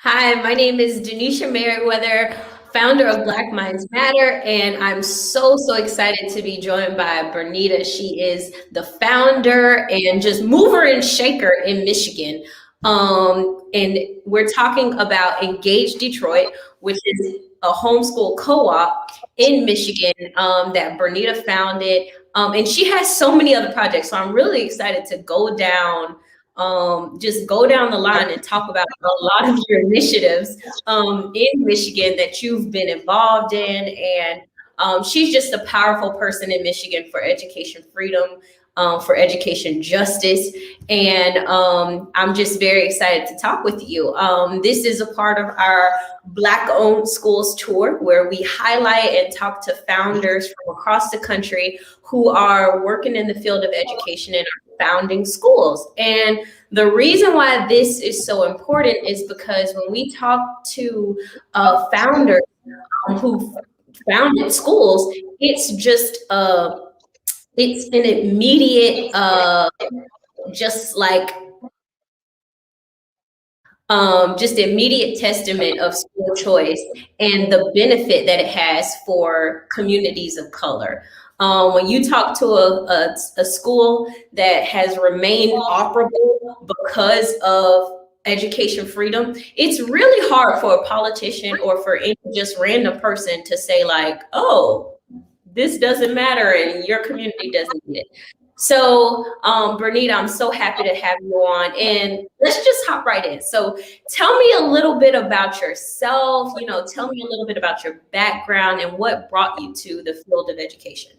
Hi, my name is Denisha Merriweather, founder of Black Minds Matter, and I'm so excited to be joined by Bernita. She is the founder and just mover and shaker in Michigan. And we're talking about Engage Detroit, which is a homeschool co-op in Michigan that Bernita founded. And she has so many other projects, so I'm really excited to just go down the line and talk about a lot of your initiatives in Michigan that you've been involved in. And she's just a powerful person in Michigan for education freedom, for education justice. And I'm just very excited to talk with you. This is a part of our Black-owned schools tour, where we highlight and talk to founders from across the country who are working in the field of education and are founding schools. And the reason why this is so important is because when we talk to founders who founded schools, it's just it's an immediate just immediate testament of school choice and the benefit that it has for communities of color. When you talk to a school that has remained operable because of education freedom, it's really hard for a politician or for any just random person to say like, oh, this doesn't matter and your community doesn't need it. So, Bernita, I'm so happy to have you on, and let's just hop right in. So tell me a little bit about yourself, tell me a little bit about your background and what brought you to the field of education.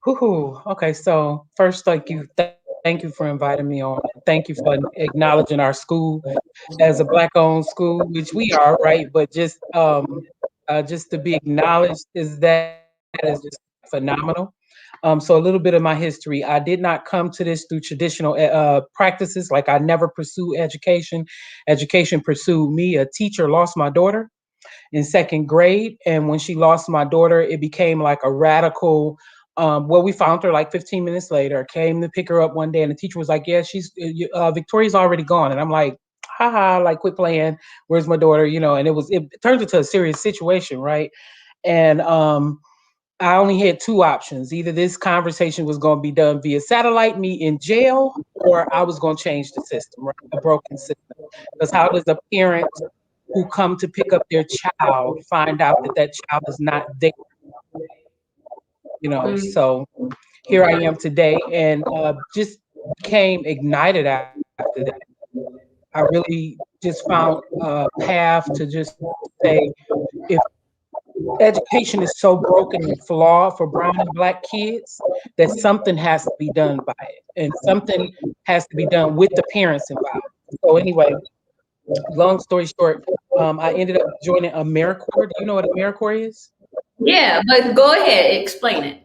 Okay, so first, thank you for inviting me on. Thank you for acknowledging our school as a Black-owned school, which we are, right? But just to be acknowledged is just phenomenal. So a little bit of my history. I did not come to this through traditional practices. Like, I never pursued education. Education pursued me. A teacher lost my daughter in second grade, and when she lost my daughter, it became like a radical. Well, we found her like 15 minutes later. Came to pick her up one day, and the teacher was like, "Yeah, she's Victoria's already gone." And I'm like, "Haha, like, quit playing. Where's my daughter?" And it turned into a serious situation, right? And I only had two options. Either this conversation was going to be done via satellite, me in jail, or I was going to change the system, right? A broken system. Because how does a parent who come to pick up their child find out that that child is not there? So here I am today, and just became ignited after that. I really just found a path to just say, if education is so broken and flawed for brown and Black kids, that something has to be done by it, and something has to be done with the parents involved. So anyway, long story short, I ended up joining AmeriCorps. Do you know what AmeriCorps is? Yeah, but go ahead, explain it.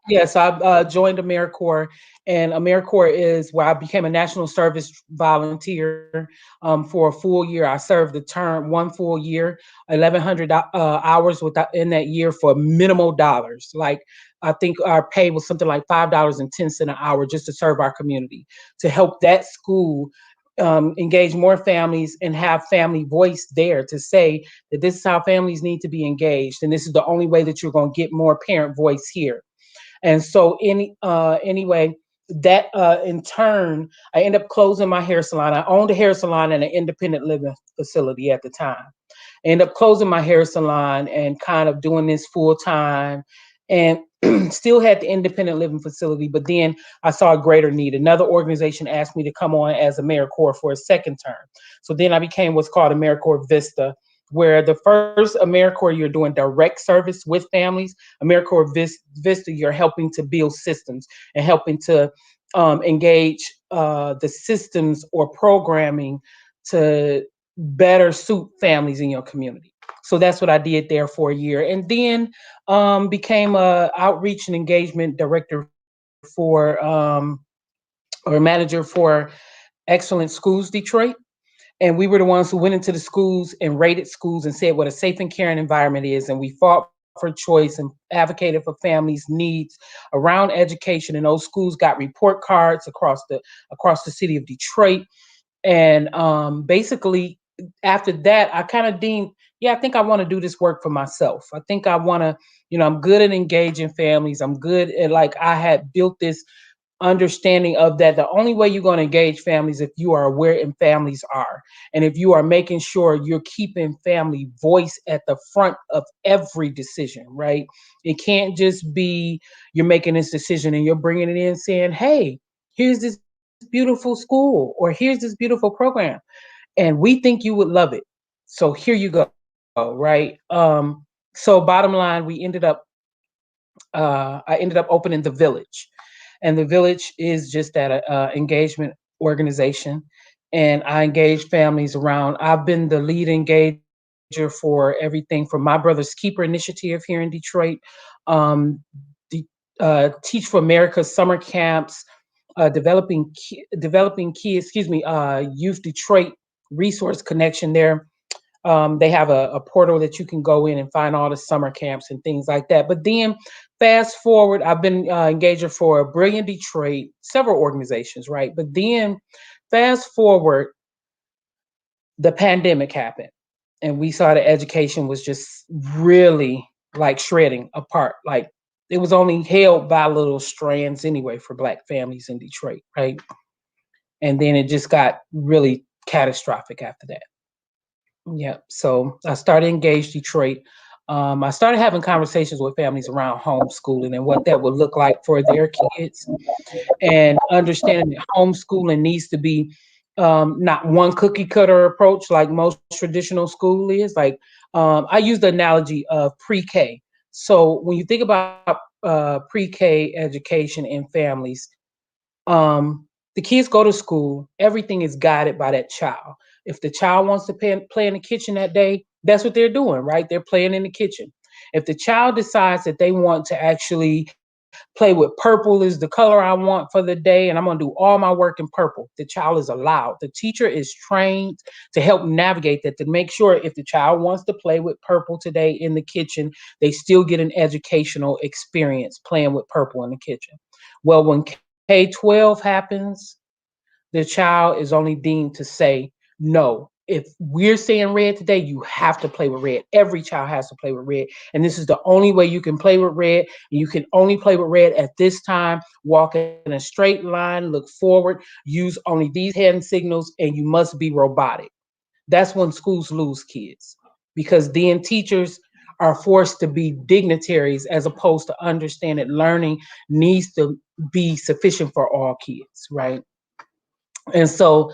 Yes, I joined AmeriCorps, and AmeriCorps is where I became a national service volunteer for a full year. I served the term, one full year, 1,100 hours in that year for minimal dollars. Like, I think our pay was something like $5.10 an hour just to serve our community, to help that school engage more families and have family voice there to say that this is how families need to be engaged, and this is the only way that you're going to get more parent voice here. And so anyway, that in turn, I ended up closing my hair salon. I owned a hair salon and an independent living facility at the time. I ended up closing my hair salon and kind of doing this full time, and still had the independent living facility. But then I saw a greater need. Another organization asked me to come on as AmeriCorps for a second term. So then I became what's called AmeriCorps Vista, where the first AmeriCorps, you're doing direct service with families. AmeriCorps Vista, you're helping to build systems and helping to engage the systems or programming to better suit families in your community. So that's what I did there for a year, and then became a outreach and engagement director or manager for Excellent Schools Detroit. And we were the ones who went into the schools and rated schools and said what a safe and caring environment is. And we fought for choice and advocated for families' needs around education. And those schools got report cards across the city of Detroit. And basically, after that, I kind of deemed, yeah, I think I want to do this work for myself. I think I want to, I'm good at engaging families. I'm good at, like, I had built this understanding of that the only way you're going to engage families if you are aware and families are, and if you are making sure you're keeping family voice at the front of every decision, right? It can't just be you're making this decision and you're bringing it in saying, hey, here's this beautiful school, or here's this beautiful program, and we think you would love it, so here you go, right? So bottom line, I ended up opening the Village, and the Village is just that engagement organization, and I engage families around. I've been the lead engager for everything from My Brother's Keeper initiative here in Detroit, um, Teach for America summer camps, developing key, Youth Detroit resource connection there. They have a portal that you can go in and find all the summer camps and things like that. But then fast forward, I've been engager for Brilliant Detroit, several organizations, right? But then fast forward, the pandemic happened, and we saw that education was just really like shredding apart. Like, it was only held by little strands anyway for Black families in Detroit, right? And then it just got really catastrophic after that. Yeah. So I started Engage Detroit. I started having conversations with families around homeschooling and what that would look like for their kids, and understanding that homeschooling needs to be not one cookie cutter approach like most traditional school is. Like, I use the analogy of pre-K. So when you think about pre-K education in families, the kids go to school, everything is guided by that child. If the child wants to play in the kitchen that day, that's what they're doing, right? They're playing in the kitchen. If the child decides that they want to actually play with purple is the color I want for the day, and I'm going to do all my work in purple, the child is allowed. The teacher is trained to help navigate that, to make sure if the child wants to play with purple today in the kitchen, they still get an educational experience playing with purple in the kitchen. Well, when K-12 happens, the child is only deemed to say, no, if we're saying red today, you have to play with red. Every child has to play with red. And this is the only way you can play with red. And you can only play with red at this time. Walk in a straight line, look forward, use only these hand signals, and you must be robotic. That's when schools lose kids, because then teachers are forced to be dignitaries as opposed to understand that learning needs to be sufficient for all kids, right? And so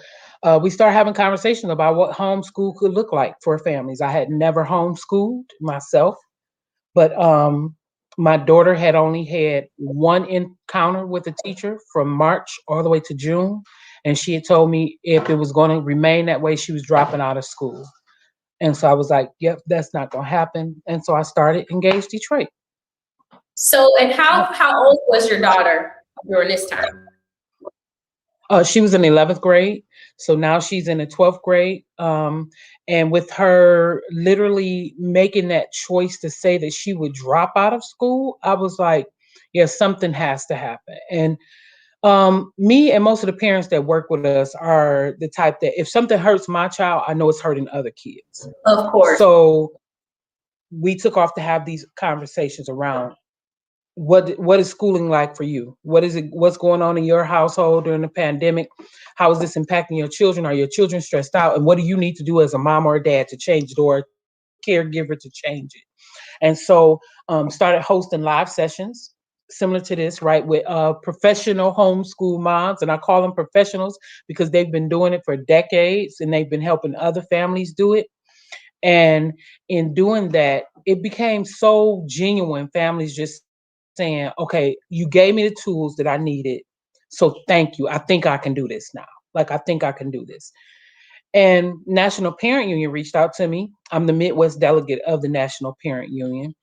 we started having conversations about what homeschool could look like for families. I had never homeschooled myself, but my daughter had only had one encounter with a teacher from March all the way to June. And she had told me if it was going to remain that way, she was dropping out of school. And so I was like, yep, that's not going to happen. And so I started Engage Detroit. So, and how old was your daughter during this time? She was in the 11th grade. So now she's in the 12th grade. And with her literally making that choice to say that she would drop out of school, I was like, yeah, something has to happen. And me and most of the parents that work with us are the type that if something hurts my child, I know it's hurting other kids. Of course. So we took off to have these conversations around what is schooling like for you? What is it? What's going on in your household during the pandemic? How is this impacting your children? Are your children stressed out? And what do you need to do as a mom or a dad to change it, or a caregiver to change it? And so started hosting live sessions similar to this, right, with professional homeschool moms. And I call them professionals because they've been doing it for decades and they've been helping other families do it. And in doing that, it became so genuine. Families just saying, okay, you gave me the tools that I needed. So thank you. I think I can do this now. Like, I think I can do this. And National Parent Union reached out to me. I'm the Midwest delegate of the National Parent Union.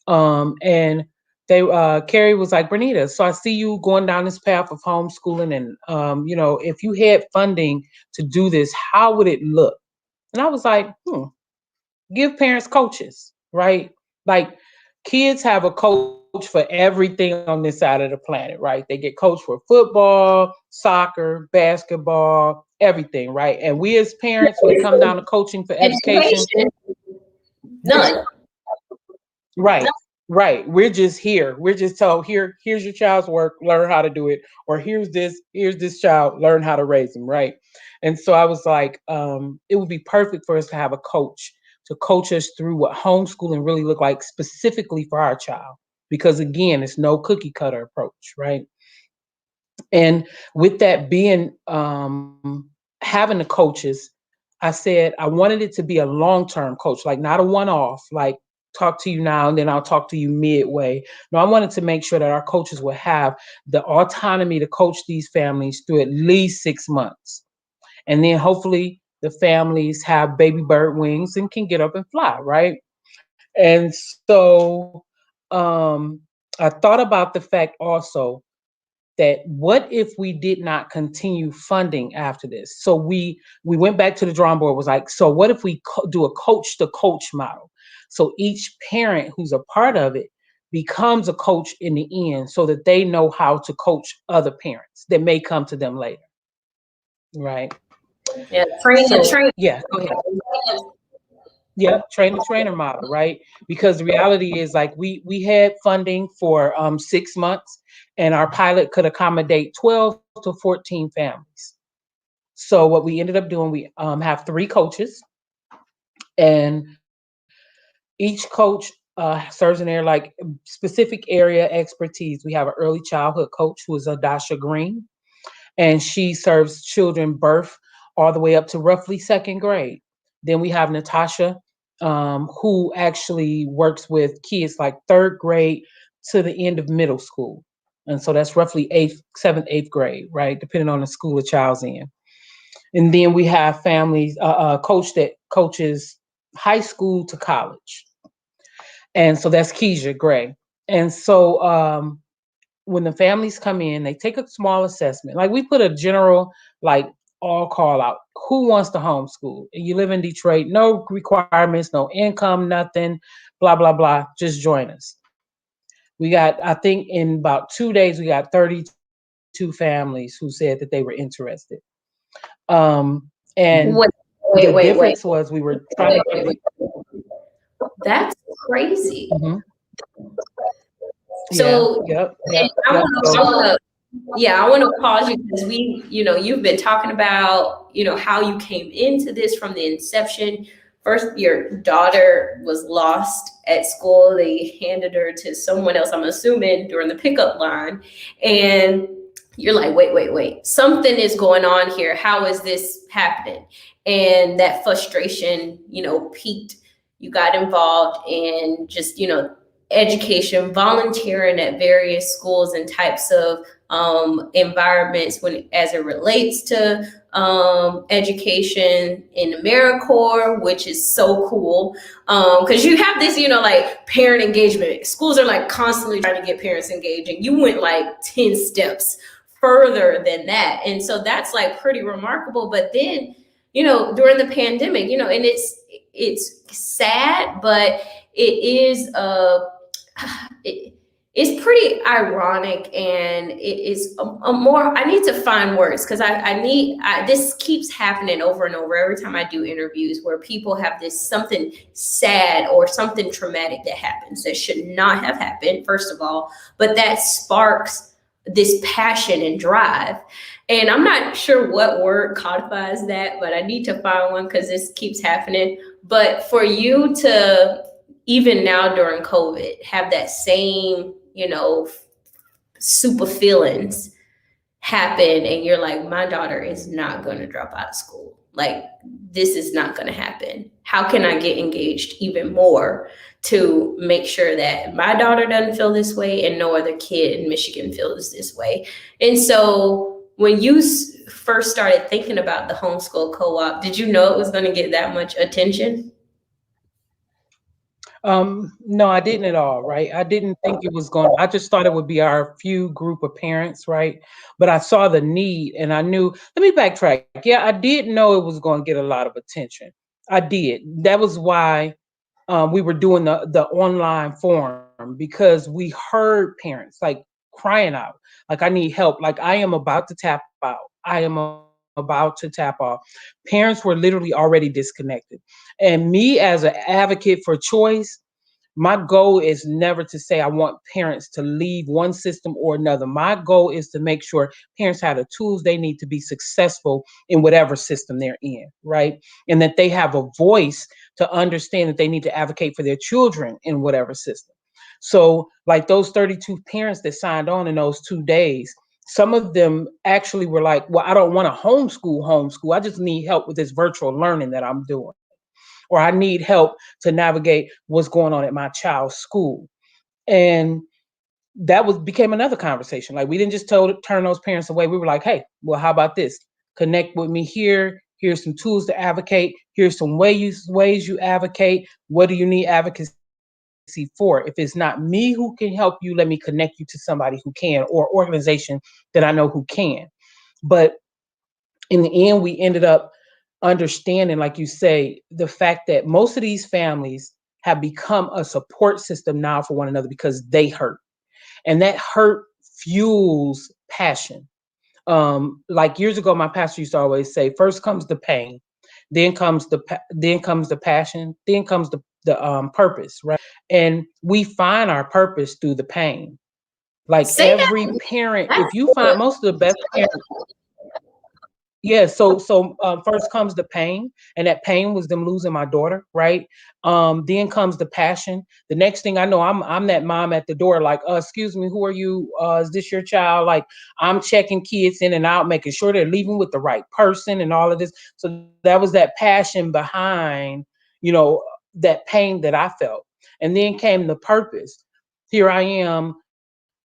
And Carrie was like, Bernita, so I see you going down this path of homeschooling, and if you had funding to do this, how would it look? And I was like, give parents coaches, right? Like, kids have a coach for everything on this side of the planet, right? They get coached for football, soccer, basketball, everything, right? And we as parents, when it comes down to coaching for education, none. right, right. We're just here. We're just told, here's your child's work, learn how to do it, or here's this child, learn how to raise them, right? And so I was like, it would be perfect for us to have a coach to coach us through what homeschooling really look like specifically for our child. Because again, it's no cookie cutter approach, right? And with that being having the coaches, I said I wanted it to be a long-term coach, like not a one-off, like talk to you now and then I'll talk to you midway. No, I wanted to make sure that our coaches would have the autonomy to coach these families through at least 6 months. And then hopefully the families have baby bird wings and can get up and fly, right? And so I thought about the fact also that what if we did not continue funding after this? So we went back to the drawing board. Was like, so what if we do a coach to coach model? So each parent who's a part of it becomes a coach in the end, so that they know how to coach other parents that may come to them later, right? Yeah, train the trainer. Yeah, go ahead. Yeah, train the trainer model, right? Because the reality is, like, we had funding for 6 months, and our pilot could accommodate 12 to 14 families. So what we ended up doing, we have 3 coaches, and each coach serves in their like specific area expertise. We have an early childhood coach who is Adasha Green, and she serves children birth all the way up to roughly second grade. Then we have Natasha, who actually works with kids like third grade to the end of middle school. And so that's roughly seventh, eighth grade, right? Depending on the school a child's in. And then we have families, coach that coaches high school to college. And so that's Keisha Gray. And so when the families come in, they take a small assessment. Like, we put a general, like, all call out. Who wants to homeschool? You live in Detroit, no requirements, no income, nothing, blah, blah, blah. Just join us. We got, I think in about 2 days, we got 32 families who said that they were interested. And Wait, the difference wait. was we were trying to. That's crazy. Mm-hmm. So yep. I want to pause you because you've been talking about, how you came into this from the inception. First, your daughter was lost at school. They handed her to someone else, I'm assuming, during the pickup line. And you're like, wait, something is going on here. How is this happening? And that frustration, peaked. You got involved in just, education, volunteering at various schools and types of environments as it relates to education in AmeriCorps, which is so cool. Because you have this, like parent engagement. Schools are like constantly trying to get parents engaged, and you went like 10 steps further than that. And so that's like pretty remarkable. But then, during the pandemic, and it's sad, but it is it's pretty ironic, and it is a more, I need to find words, because this keeps happening over and over every time I do interviews, where people have this something sad or something traumatic that happens that should not have happened, first of all, but that sparks this passion and drive. And I'm not sure what word codifies that, but I need to find one, because this keeps happening. But for you to, even now during COVID, have that same, super feelings happen, and you're like, my daughter is not going to drop out of school. Like, this is not going to happen. How can I get engaged even more to make sure that my daughter doesn't feel this way and no other kid in Michigan feels this way? And so when you first started thinking about the homeschool co-op, did you know it was going to get that much attention? No, I didn't at all, right? I didn't think it was going, I just thought it would be our few group of parents, right? But I saw the need and I knew, let me backtrack. Yeah, I did know it was going to get a lot of attention. I did. That was why we were doing the online forum because we heard parents like crying out, like I need help, like I am about to tap out, I am about to tap off. Parents were literally already disconnected, and me as an advocate for choice, my goal is never to say I want parents to leave one system or another. My goal is to make sure parents have the tools they need to be successful in whatever system they're in, right? And that they have a voice to understand that they need to advocate for their children in whatever system. So, like those 32 parents that signed on in those 2 days, some of them actually were like, well, I don't want to homeschool. I just need help with this virtual learning that I'm doing, or I need help to navigate what's going on at my child's school. And that was became another conversation. Like we didn't just turn those parents away. We were like, hey, well, how about this? Connect with me here. Here's some tools to advocate. Here's some ways you advocate. What do you need advocacy for? If it's not me who can help you, let me connect you to somebody who can, or organization that I know who can. But in the end, we ended up understanding, like you say, the fact that most of these families have become a support system now for one another because they hurt. And that hurt fuels passion. Like years ago, my pastor used to always say, first comes the pain, then comes the passion, then comes the purpose, right? And we find our purpose through the pain. Like Say every that. parent, if That's you find good. most of the best parents, yeah, so first comes the pain, and that pain was them losing my daughter, right? Then comes the passion. The next thing I know, I'm that mom at the door, like, excuse me, who are you? Is this your child? Like, I'm checking kids in and out, making sure they're leaving with the right person and all of this. So that was that passion behind, you know, that pain that I felt. And then came the purpose. Here I am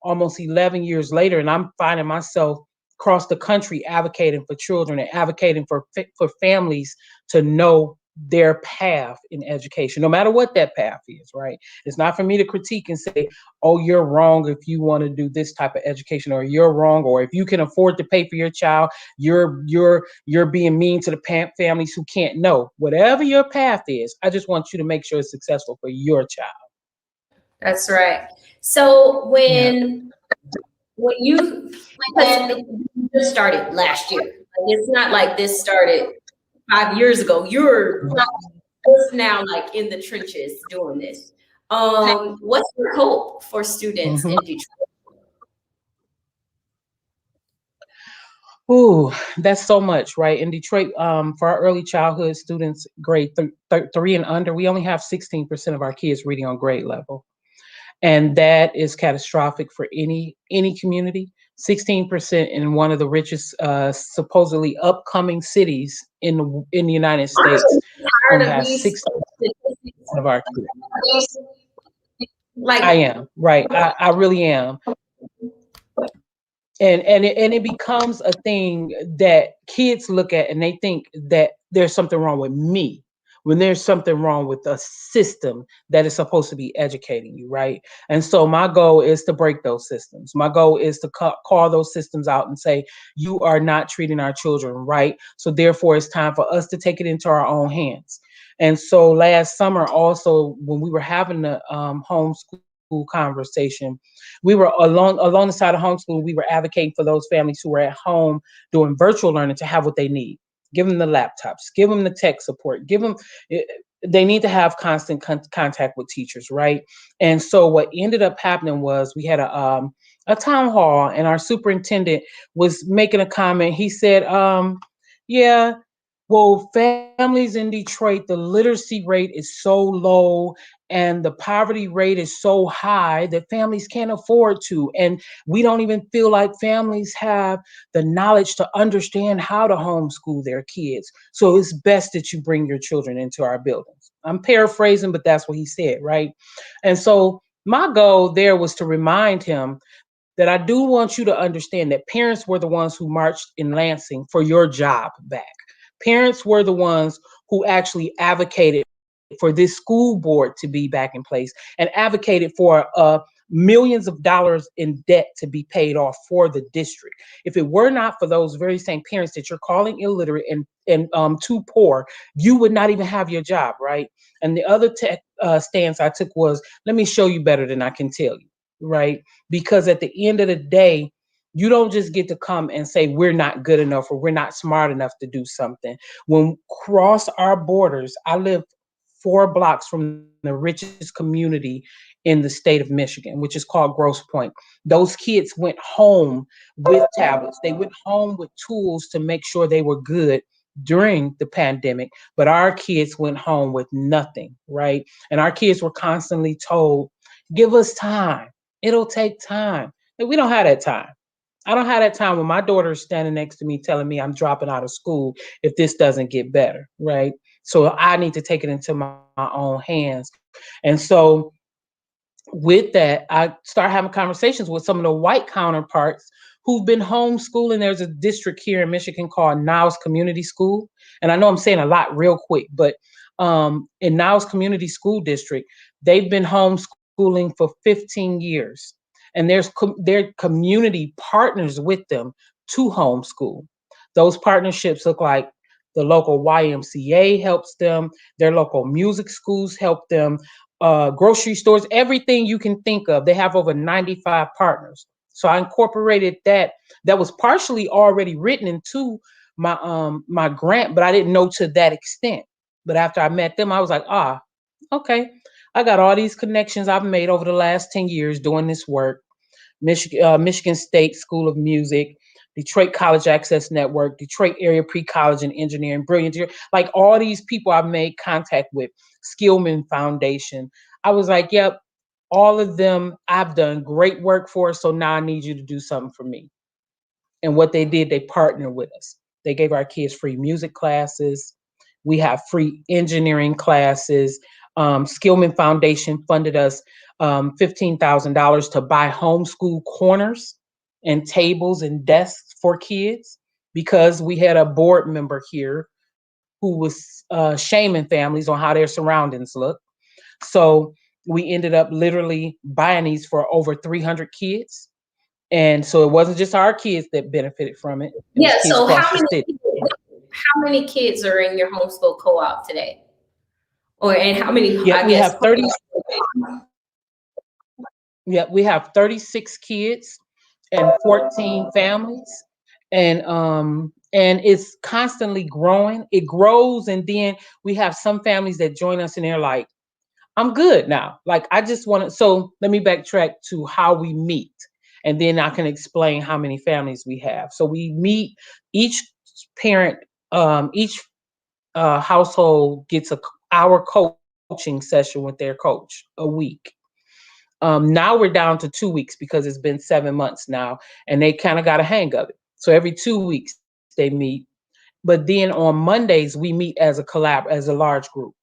almost 11 years later, and I'm finding myself across the country advocating for children and advocating for families to know their path in education, no matter what that path is, right? It's not for me to critique and say, oh, you're wrong if you want to do this type of education, or you're wrong, or if you can afford to pay for your child, you're being mean to the families who can't know. Whatever your path is, I just want you to make sure it's successful for your child. That's right. So Yeah. when you, because it just started last year, like it's not like this started 5 years ago. You're just now like in the trenches doing this. What's your hope for students Mhm. in Detroit? Ooh, that's so much, right? In Detroit, for our early childhood students, grade 3 and under, we only have 16% of our kids reading on grade level, and that is catastrophic for any community. 16% in one of the richest, supposedly upcoming cities in the United I'm States so only tired of has these 16% statistics. of our kids. I Like, am right. I really am. And it becomes a thing that kids look at and they think that there's something wrong with me, when there's something wrong with the system that is supposed to be educating you, right? And so my goal is to break those systems. My goal is to call those systems out and say, you are not treating our children right, so therefore it's time for us to take it into our own hands. And so last summer also, when we were having the homeschool conversation, we were along the side of homeschool, we were advocating for those families who were at home doing virtual learning to have what they need. Give them the laptops, give them the tech support, give them, eh, they need to have constant contact with teachers, right? And so what ended up happening was we had a town hall, and our superintendent was making a comment. He said, yeah, well, families in Detroit, the literacy rate is so low and the poverty rate is so high that families can't afford to. And we don't even feel like families have the knowledge to understand how to homeschool their kids. So it's best that you bring your children into our buildings. I'm paraphrasing, but that's what he said, right? And so my goal there was to remind him that I do want you to understand that parents were the ones who marched in Lansing for your job back. Parents were the ones who actually advocated for this school board to be back in place and advocated for millions of dollars in debt to be paid off for the district. If it were not for those very same parents that you're calling illiterate and too poor, you would not even have your job, right? And the other stance I took was, let me show you better than I can tell you, right? Because at the end of the day, you don't just get to come and say we're not good enough or we're not smart enough to do something. When cross our borders, I live 4 blocks from the richest community in the state of Michigan, which is called Grosse Pointe. Those kids went home with tablets. They went home with tools to make sure they were good during the pandemic, but our kids went home with nothing, right? And our kids were constantly told, give us time. It'll take time. And we don't have that time. I don't have that time when my daughter is standing next to me telling me I'm dropping out of school if this doesn't get better, right? So I need to take it into my own hands. And so with that, I start having conversations with some of the white counterparts who've been homeschooling. There's a district here in Michigan called Niles Community School. And I know I'm saying a lot real quick, but in Niles Community School District, they've been homeschooling for 15 years. And their community partners with them to homeschool. Those partnerships look like the local YMCA helps them, their local music schools help them, grocery stores, everything you can think of. They have over 95 partners. So I incorporated that. That was partially already written into my grant, but I didn't know to that extent. But after I met them, I was like, okay, I got all these connections I've made over the last 10 years doing this work. Michigan State School of Music, Detroit College Access Network, Detroit Area Pre-College and Engineering, Brilliant, like all these people I've made contact with, Skillman Foundation. I was like, yep, all of them I've done great work for, so now I need you to do something for me. And what they did, they partnered with us. They gave our kids free music classes. We have free engineering classes. Skillman Foundation funded us $15,000 to buy homeschool corners and tables and desks for kids because we had a board member here who was shaming families on how their surroundings look. So we ended up literally buying these for over 300 kids. And so it wasn't just our kids that benefited from it. Yeah. So how many kids are in your homeschool co-op today? And how many? Yeah, we have 30. Yeah, we have 36 kids and 14 families, and it's constantly growing. It grows, and then we have some families that join us, and they're like, "I'm good now. Like I just want to." So let me backtrack to how we meet, and then I can explain how many families we have. So we meet each parent, each household gets a hour coaching session with their coach a week. Now we're down to 2 weeks because it's been 7 months now, and they kind of got a hang of it. So every 2 weeks they meet, but then on Mondays we meet as as a large group.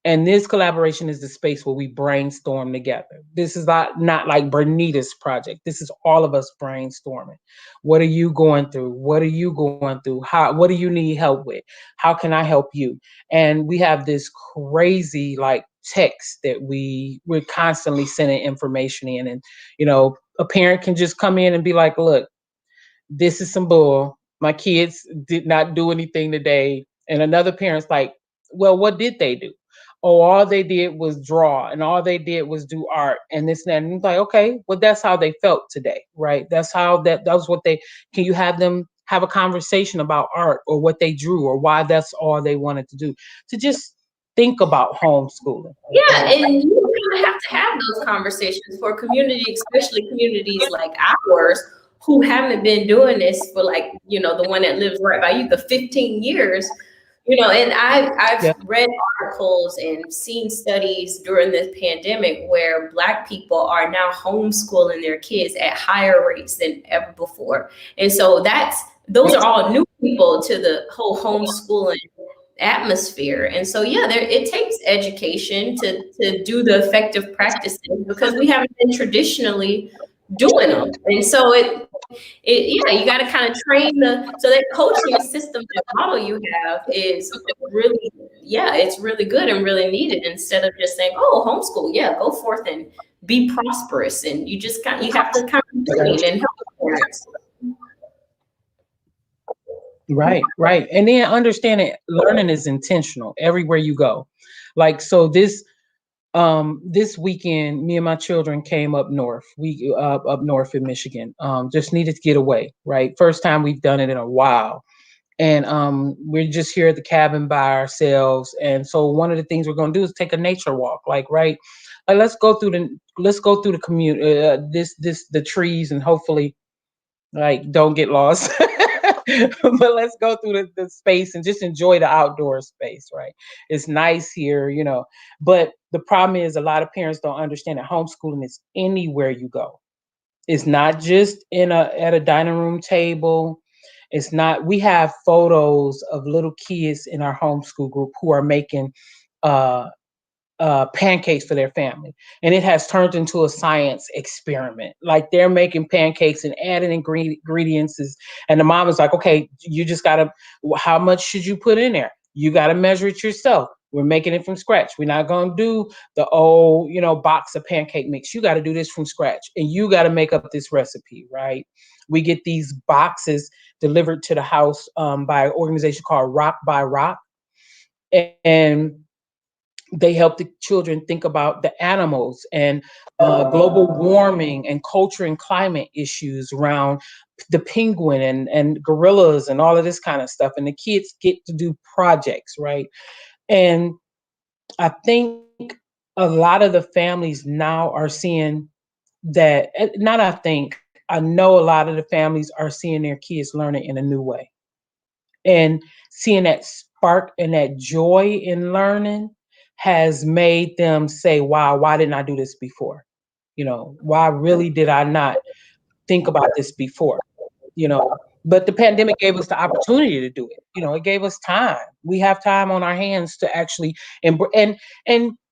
And this collaboration is the space where we brainstorm together. This is not like Bernita's project. This is all of us brainstorming. What are you going through? What are you going through? What do you need help with? How can I help you? And we have this crazy like text that we're constantly sending information in. And, a parent can just come in and be like, look, this is some bull. My kids did not do anything today. And another parent's like, well, what did they do? Oh, all they did was draw and all they did was do art and this and that. And it's like, okay, well, that's how they felt today, right? That was what can you have them have a conversation about art or what they drew or why that's all they wanted to do, to just think about homeschooling. Yeah, and you kind of have to have those conversations for community, especially communities like ours, who haven't been doing this for the one that lives right by you, the 15 years. And I've read articles and seen studies during this pandemic where Black people are now homeschooling their kids at higher rates than ever before. And so those are all new people to the whole homeschooling atmosphere. And so, it takes education to do the effective practices because we haven't been traditionally doing them. And so yeah, you got to kind of train so that coaching system, that model you have is really, yeah, it's really good and really needed, instead of just saying, oh, homeschool, yeah, go forth and be prosperous. And you have to kind of train and help parents. Right. And then understanding learning is intentional everywhere you go. Like, so this weekend, me and my children came up north. We up north in Michigan. Just needed to get away, right? First time we've done it in a while. And we're just here at the cabin by ourselves. And so one of the things we're going to do is take a nature walk, like, right, like let's go through the community, the trees, and hopefully, like, don't get lost. But let's go through the space and just enjoy the outdoor space, right? It's nice here, but the problem is a lot of parents don't understand that homeschooling is anywhere you go. It's not just at a dining room table. It's not. We have photos of little kids in our homeschool group who are making uh, pancakes for their family, and it has turned into a science experiment. Like, they're making pancakes and adding ingredients, and the mom is like, "Okay, you just gotta. How much should you put in there? You gotta measure it yourself. We're making it from scratch. We're not gonna do the old, box of pancake mix. You got to do this from scratch, and you got to make up this recipe, right?" We get these boxes delivered to the house by an organization called Rock by Rock, and they help the children think about the animals and global warming and culture and climate issues around the penguin and gorillas and all of this kind of stuff. And the kids get to do projects, right? And I think a lot of the families now are seeing that, not I think, I know a lot of the families are seeing their kids learning in a new way. And seeing that spark and that joy in learning has made them say, wow, why didn't I do this before? Why really did I not think about this before? you know but the pandemic gave us the opportunity to do it. It gave us time. We have time on our hands to actually, and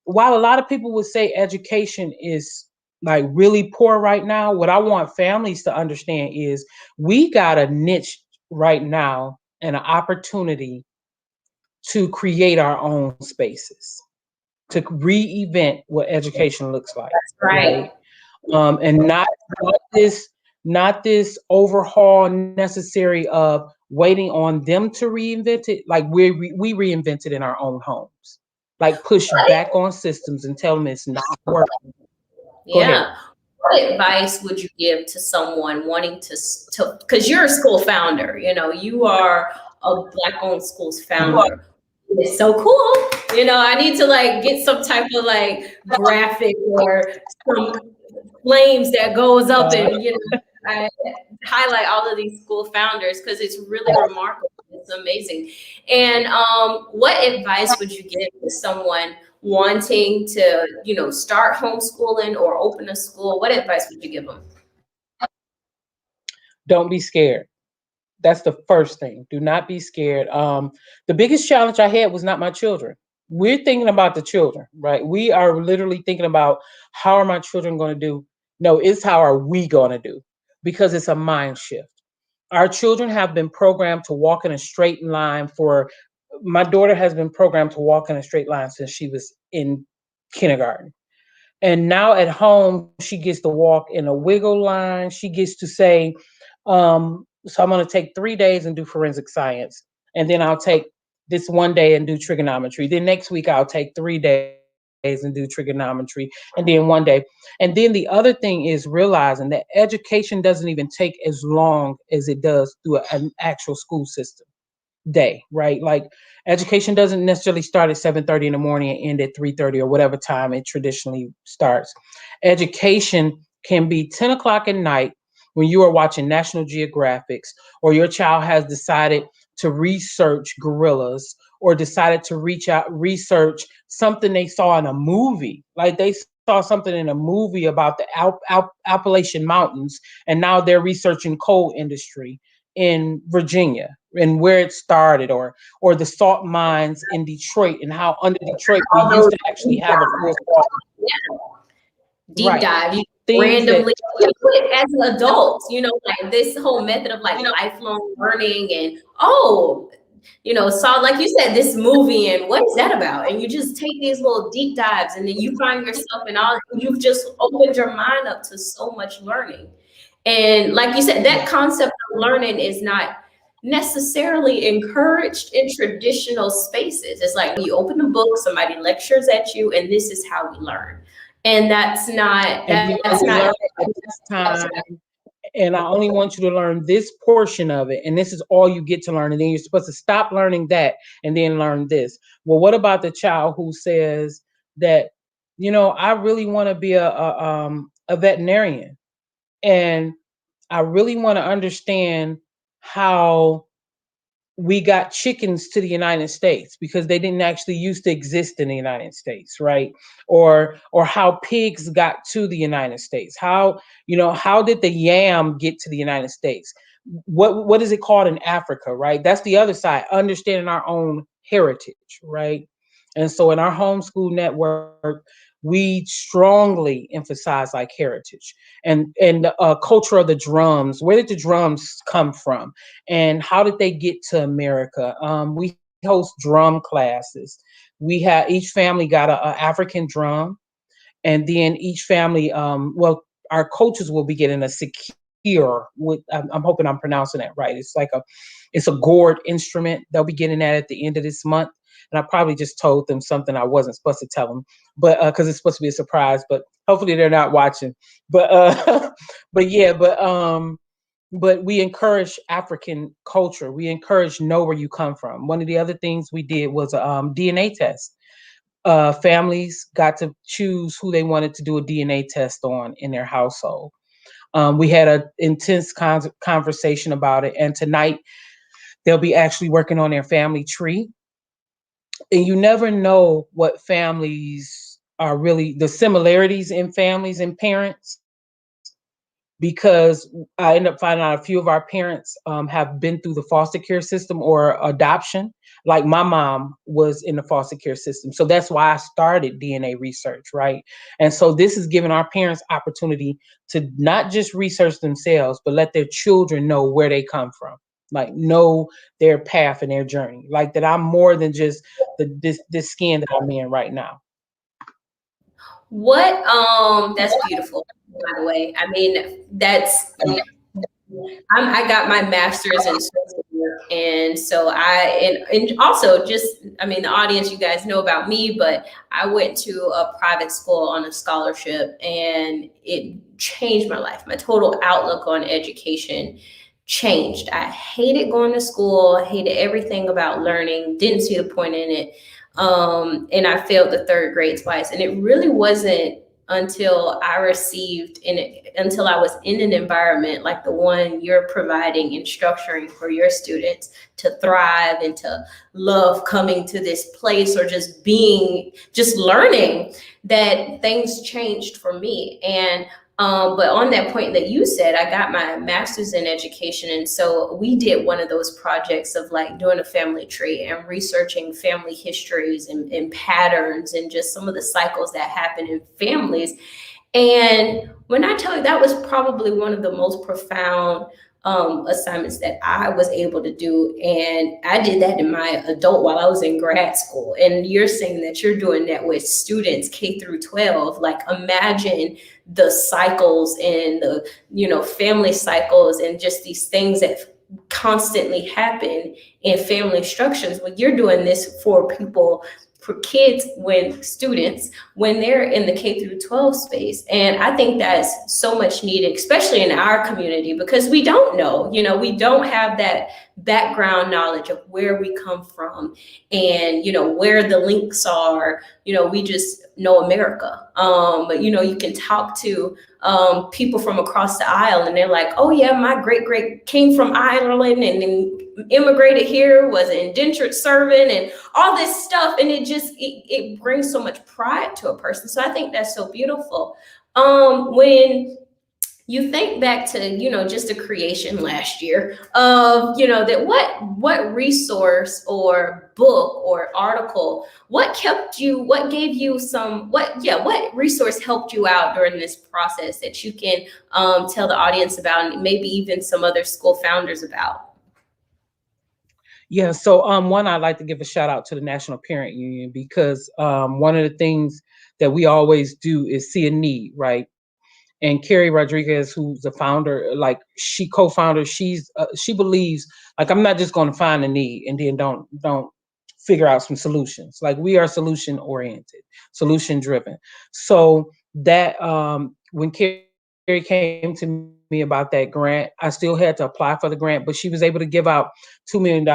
while a lot of people would say education is like really poor right now, what I want families to understand is we got a niche right now and an opportunity to create our own spaces, to reinvent what education looks like. That's right. And not this overhaul necessary of waiting on them to reinvent it. Like, we reinvent it in our own homes, like push back on systems and tell them it's not working. Go ahead. Yeah. What advice would you give to someone wanting to, because you're a school founder, you are a Black-owned schools founder. It's so cool. I need to like get some type of like graphic or some flames that goes up and I highlight all of these school founders, because it's really remarkable. It's amazing. And what advice would you give to someone wanting to start homeschooling or open a school? What advice would you give them? Don't be scared. That's the first thing. Do not be scared. The biggest challenge I had was not my children. We're thinking about the children, right? We are literally thinking about, how are my children going to do? No, it's how are we going to do? Because it's a mind shift. Our children have been programmed to walk in a straight line my daughter has been programmed to walk in a straight line since she was in kindergarten. And now at home, she gets to walk in a wiggle line. She gets to say, so I'm going to take 3 days and do forensic science. And then I'll take this one day and do trigonometry. Then next week, I'll take 3 days and do trigonometry. And then one day. And then the other thing is realizing that education doesn't even take as long as it does through an actual school system day, right? Like, education doesn't necessarily start at 7:30 in the morning and end at 3:30 or whatever time it traditionally starts. Education can be 10 o'clock at night when you are watching National Geographics, or your child has decided to research gorillas, or decided to research something they saw in a movie. Like, they saw something in a movie about the Appalachian Mountains, and now they're researching coal industry in Virginia and where it started, or the salt mines in Detroit, and how under Detroit we used to actually have a full salt. Deep Right. dive. things that randomly as an adult, like this whole method of like lifelong learning and saw, like you said, this movie and what is that about? And you just take these little deep dives and then you find yourself in all, you've just opened your mind up to so much learning. And like you said, that concept of learning is not necessarily encouraged in traditional spaces. It's like you open a book, somebody lectures at you, and this is how we learn. And that's not, and you that's learn not, at this time, and I only want you to learn this portion of it, and this is all you get to learn, and then you're supposed to stop learning that and then learn this. Well, what about the child who says that, I really want to be a veterinarian, and I really want to understand how we got chickens to the United States because they didn't actually used to exist in the United States, right? Or how pigs got to the United States. How did the yam get to the United States? What is it called in Africa, right? That's the other side, understanding our own heritage, right? And so in our homeschool network, we strongly emphasize like heritage and the culture of the drums. Where did the drums come from? And how did they get to America? We host drum classes. We have each family got a African drum, and then each family, our coaches will be getting a secure. I'm hoping I'm pronouncing that right. It's a gourd instrument. They'll be getting that at the end of this month. And I probably just told them something I wasn't supposed to tell them, but because it's supposed to be a surprise. But hopefully they're not watching. But but yeah, but we encourage African culture. We encourage know where you come from. One of the other things we did was a DNA test. Families got to choose who they wanted to do a DNA test on in their household. We had an intense conversation about it, and tonight they'll be actually working on their family tree. And you never know what families are really the similarities in families and parents, because I end up finding out a few of our parents have been through the foster care system or adoption. Like my mom was in the foster care system. So that's why I started DNA research, right? And so this is giving our parents opportunity to not just research themselves, but let their children know where they come from, like know their path and their journey. Like that I'm more than just this skin that I'm in right now. that's beautiful, by the way. I mean, I got my master's in social work, and so and also just, I mean, the audience, you guys know about me, but I went to a private school on a scholarship, and it changed my life. My total outlook on education changed. I hated going to school, I hated everything about learning, didn't see the point in it. And I failed the third grade twice, and it really wasn't until until I was in an environment like the one you're providing and structuring for your students to thrive and to love coming to this place, or just learning, that things changed for me. And but on that point that you said, I got my master's in education. And so we did one of those projects of like doing a family tree and researching family histories and patterns and just some of the cycles that happen in families. And when I tell you, that was probably one of the most profound assignments that I was able to do. And I did that in my adult while I was in grad school. And you're saying that you're doing that with students K through 12. Like, imagine the cycles and the, family cycles and just these things that constantly happen in family structures. When you're doing this for kids, when they're in the K through 12 space. And I think that's so much needed, especially in our community, because we don't know, we don't have that background knowledge of where we come from and, where the links are. We just know America. But, you can talk to people from across the aisle and they're like, oh yeah, my great came from Ireland and then immigrated here, was an indentured servant and all this stuff. And it brings so much pride to a person. So I think that's so beautiful. When You think back to, just a creation last year of, that what resource or book or article, what gave you what resource helped you out during this process that you can tell the audience about, and maybe even some other school founders about? Yeah, so one, I'd like to give a shout out to the National Parent Union, because one of the things that we always do is see a need, right? And Carrie Rodriguez, who's the founder, like she co-founder, she believes, like, I'm not just going to find a need and then don't figure out some solutions. Like, we are solution oriented, solution driven. So that when Carrie came to me about that grant, I still had to apply for the grant, but she was able to give out $2 million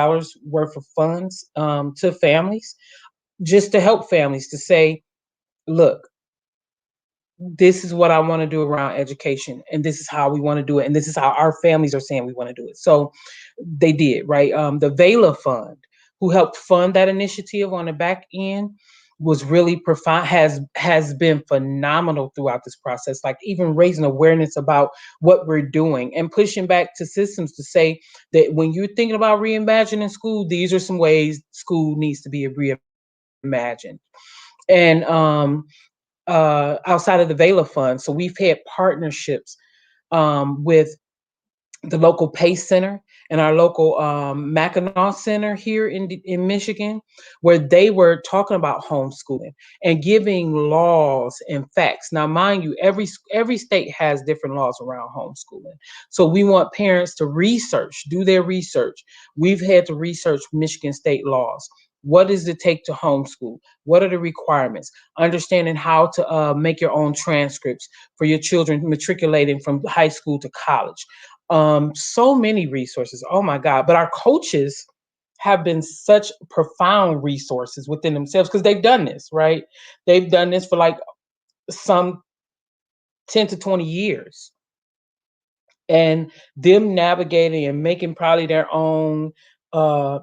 worth of funds to families, just to help families, to say, look, this is what I want to do around education, and this is how we want to do it, and this is how our families are saying we want to do it. So they did, right. The Vela Fund, who helped fund that initiative on the back end, was really profound, has been phenomenal throughout this process, like even raising awareness about what we're doing and pushing back to systems to say that when you're thinking about reimagining school, these are some ways school needs to be reimagined. And outside of the Vela Fund. So we've had partnerships with the local PACE Center and our local Mackinac Center here in Michigan, where they were talking about homeschooling and giving laws and facts. Now, mind you, every state has different laws around homeschooling. So we want parents to do their research. We've had to research Michigan state laws. What does it take to homeschool? What are the requirements? Understanding how to make your own transcripts for your children matriculating from high school to college. So many resources. Oh my God. But our coaches have been such profound resources within themselves, because they've done this, right? They've done this for like some 10 to 20 years. And them navigating and making probably their own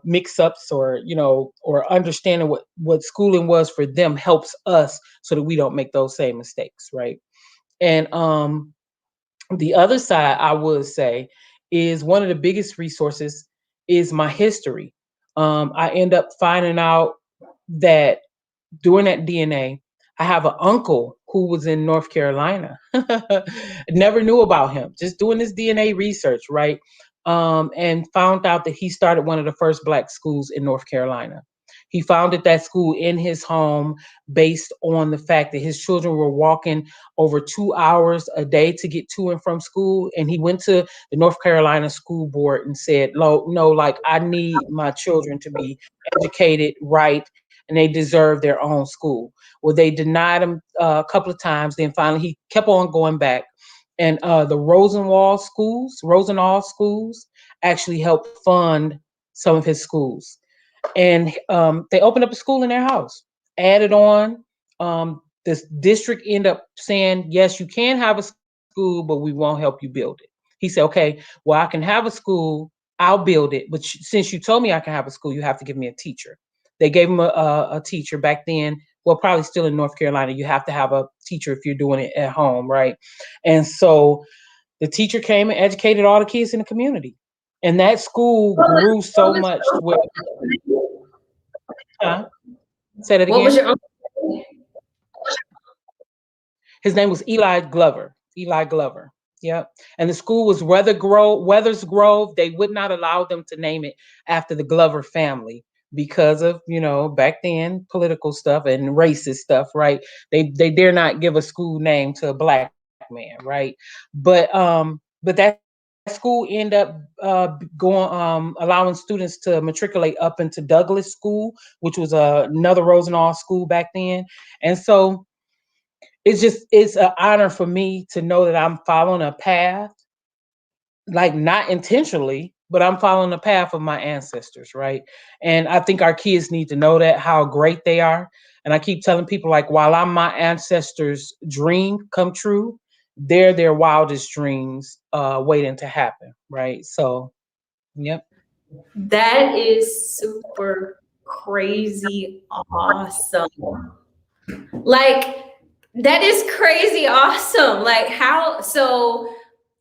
mix-ups, or or understanding what schooling was for them, helps us so that we don't make those same mistakes, right? And the other side, I would say, is one of the biggest resources is my history. I end up finding out that doing that DNA, I have an uncle who was in North Carolina. Never knew about him, just doing this DNA research, right? And found out that he started one of the first Black schools in North Carolina. He founded that school in his home based on the fact that his children were walking over 2 hours a day to get to and from school. And he went to the North Carolina school board and said, no, like, I need my children to be educated, right, and they deserve their own school. Well, they denied him a couple of times. Then finally, he kept on going back. And the Rosenall schools actually helped fund some of his schools. And they opened up a school in their house, added on. This district ended up saying, yes, you can have a school, but we won't help you build it. He said, okay, well, I can have a school, I'll build it, but since you told me I can have a school, you have to give me a teacher. They gave him a teacher back then. Well, probably still in North Carolina, you have to have a teacher if you're doing it at home, right? And so the teacher came and educated all the kids in the community. And that school grew so much to where, huh? Say that What was again. your uncle? His name was Eli Glover. Eli Glover. Yep. And the school was Weathers Grove. They would not allow them to name it after the Glover family because of, back then political stuff and racist stuff, right? They dare not give a school name to a Black man, right? But that school ended up allowing students to matriculate up into Douglas School, which was another Rosenall school back then. And so it's an honor for me to know that I'm following a path, like, not intentionally, but I'm following the path of my ancestors, right? And I think our kids need to know that, how great they are. And I keep telling people, like, while I'm my ancestors' dream come true, they're their wildest dreams waiting to happen, right? So, yep. That is super crazy awesome. Like, that is crazy awesome. Like, how so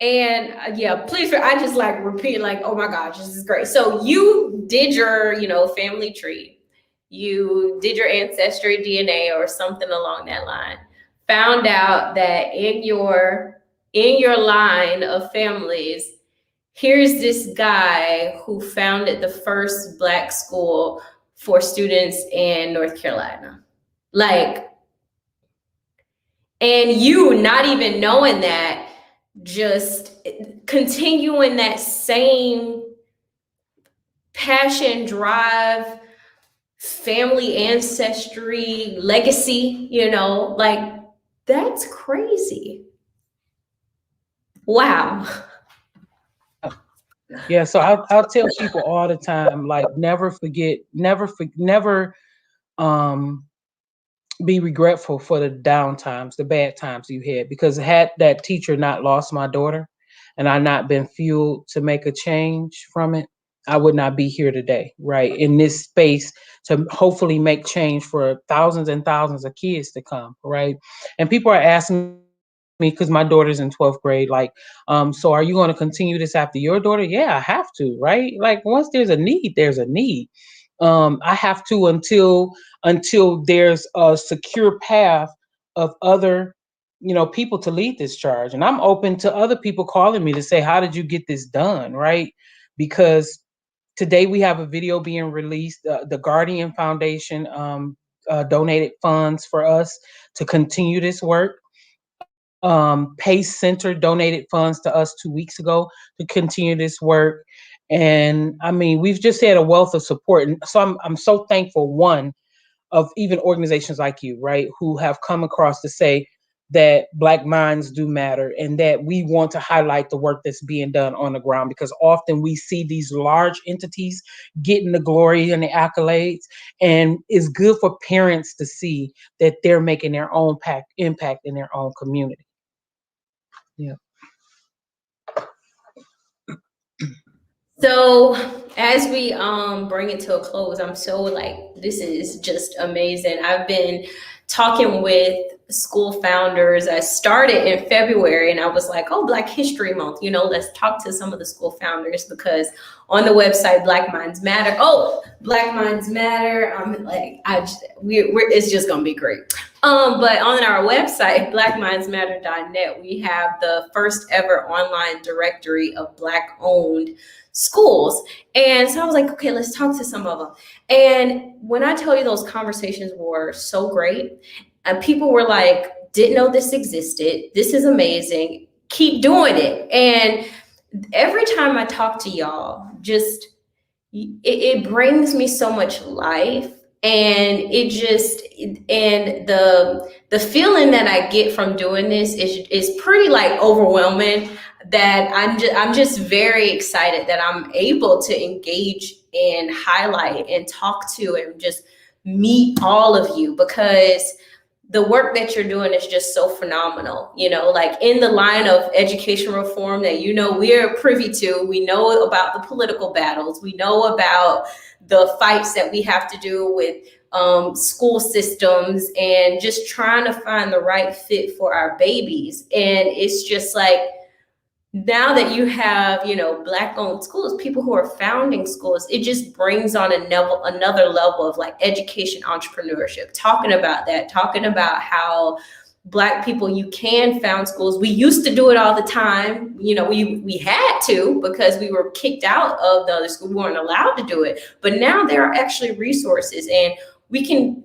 And yeah, please, I just like repeat, like, oh my gosh, this is great. So you did your, family tree, you did your ancestry DNA or something along that line. Found out that in your line of families, here's this guy who founded the first Black school for students in North Carolina. Like, and you not even knowing that, just continuing that same passion, drive, family ancestry, legacy, like, that's crazy. Wow. Yeah, so I'll tell people all the time, like, never forget, never um be regretful for the down times, the bad times you had, because had that teacher not lost my daughter and I not been fueled to make a change from it, I would not be here today, right? In this space to hopefully make change for thousands and thousands of kids to come, right? And people are asking me, because my daughter's in 12th grade, like, so are you going to continue this after your daughter? Yeah, I have to, right? Like, once there's a need, there's a need. I have to until there's a secure path of other, people to lead this charge. And I'm open to other people calling me to say, how did you get this done, right? Because today we have a video being released. The Guardian Foundation donated funds for us to continue this work. Pace Center donated funds to us 2 weeks ago to continue this work. And I mean, we've just had a wealth of support. And so I'm so thankful, one, of even organizations like you, right, who have come across to say that Black minds do matter and that we want to highlight the work that's being done on the ground, because often we see these large entities getting the glory and the accolades, and it's good for parents to see that they're making their own impact in their own community. Yeah. So as we bring it to a close, I'm so like, this is just amazing. I've been talking with school founders. I started in February and I was like, oh, Black History Month, let's talk to some of the school founders, because on the website, Black Minds Matter. Oh, Black Minds Matter. I'm like, it's just gonna be great. But on our website, blackmindsmatter.net, we have the first ever online directory of Black owned schools. And so I was like, okay, let's talk to some of them. And when I tell you, those conversations were so great, and people were like, didn't know this existed. This is amazing. Keep doing it. And every time I talk to y'all, just it brings me so much life. And the feeling that I get from doing this is pretty like overwhelming, that I'm just very excited that I'm able to engage and highlight and talk to and just meet all of you, because the work that you're doing is just so phenomenal, like in the line of education reform that, we are privy to. We know about the political battles. We know about the fights that we have to do with school systems and just trying to find the right fit for our babies. And it's just like, now that you have, Black owned schools, people who are founding schools, it just brings on another level of like education entrepreneurship, talking about how Black people, you can found schools. We used to do it all the time. We had to, because we were kicked out of the other school. We weren't allowed to do it. But now there are actually resources, and we can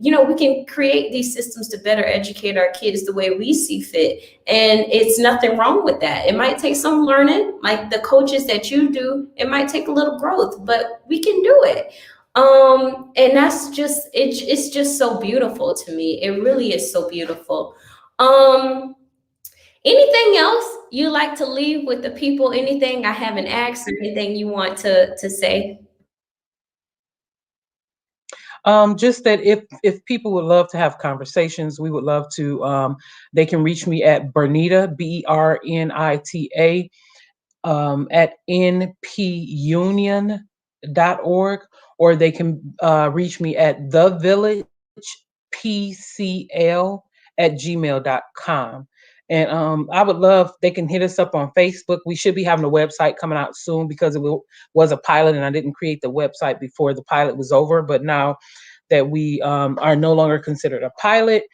create these systems to better educate our kids the way we see fit. And it's nothing wrong with that. It might take some learning, like the coaches that you do, it might take a little growth, but we can do it. And that's just, it's just so beautiful to me. It really is so beautiful. Anything else you like to leave with the people? Anything I haven't asked, anything you want to say? Just that if people would love to have conversations, we would love to. They can reach me at Bernita, Bernita, at npunion.org, or they can reach me at thevillagepcl@gmail.com. And I would love, they can hit us up on Facebook. We should be having a website coming out soon because was a pilot and I didn't create the website before the pilot was over. But now that we are no longer considered a pilot,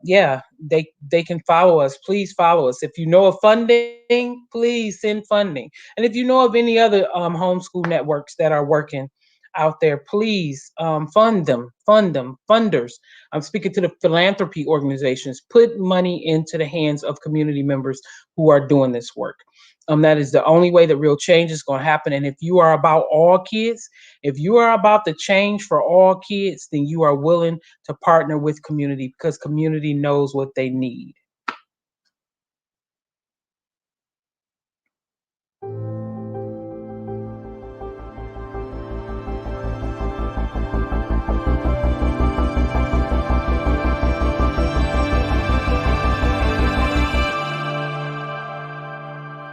yeah, they can follow us. Please follow us. If you know of funding, please send funding. And if you know of any other homeschool networks that are working out there, please fund them, funders. I'm speaking to the philanthropy organizations. Put money into the hands of community members who are doing this work. That is the only way that real change is going to happen. And if you are about all kids, if you are about the change for all kids, then you are willing to partner with community because community knows what they need.